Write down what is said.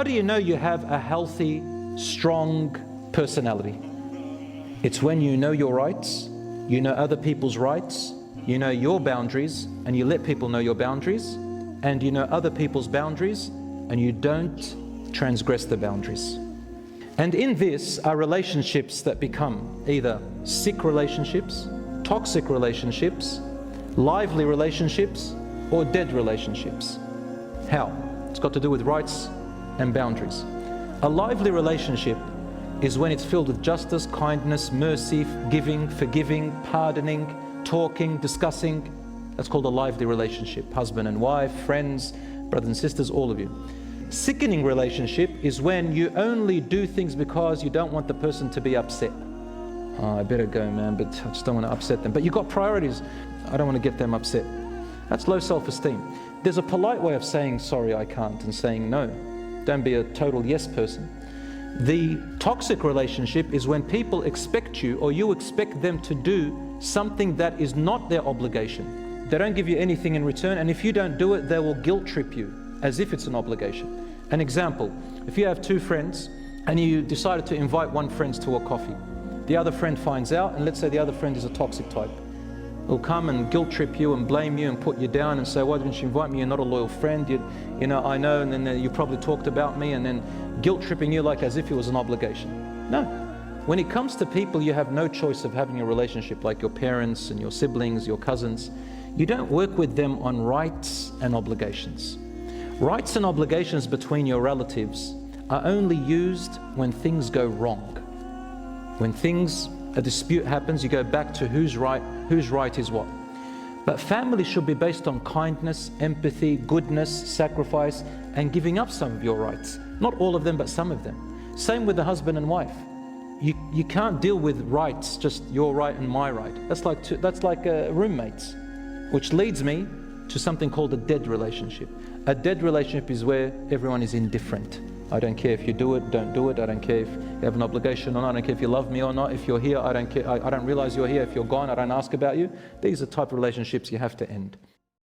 How do you know you have a healthy, strong personality? It's when you know your rights, you know other people's rights, you know your boundaries, and you let people know your boundaries, and you know other people's boundaries, and you don't transgress the boundaries. And in this are relationships that become either sick relationships, toxic relationships, lively relationships, or dead relationships. How? It's got to do with rights and boundaries. A lively relationship is when it's filled with justice, kindness, mercy, giving, forgiving, pardoning, talking, discussing. That's called a lively relationship. Husband and wife, friends, brothers and sisters, all of you. Sickening relationship is when you only do things because you don't want the person to be upset. Oh, I better go, man, but I just don't want to upset them. But you've got priorities. I don't want to get them upset. That's low self-esteem. There's a polite way of saying, sorry, I can't, and saying no. Don't be a total yes person. The toxic relationship is when people expect you, or you expect them to do something that is not their obligation. They don't give you anything in return, and if you don't do it, they will guilt trip you as if it's an obligation. An example, if you have two friends and you decided to invite one friend to a coffee, the other friend finds out, and let's say the other friend is a toxic type. He'll come and guilt trip you and blame you and put you down and say, why didn't you invite me? You're not a loyal friend. You know, I know, and then you probably talked about me, and then guilt tripping you like as if it was an obligation. No. When it comes to people you have no choice of having a relationship, like your parents and your siblings, your cousins, you don't work with them on rights and obligations. Rights and obligations between your relatives are only used when things go wrong. When a dispute happens, you go back to whose right is what. But family should be based on kindness, empathy, goodness, sacrifice, and giving up some of your rights. Not all of them, but some of them. Same with the husband and wife. You can't deal with rights, just your right and my right. That's like roommates, which leads me to something called a dead relationship. A dead relationship is where everyone is indifferent. I don't care if you do it, don't do it. I don't care if you have an obligation or not. I don't care if you love me or not. If you're here, I don't care. I don't realize you're here. If you're gone, I don't ask about you. These are the type of relationships you have to end.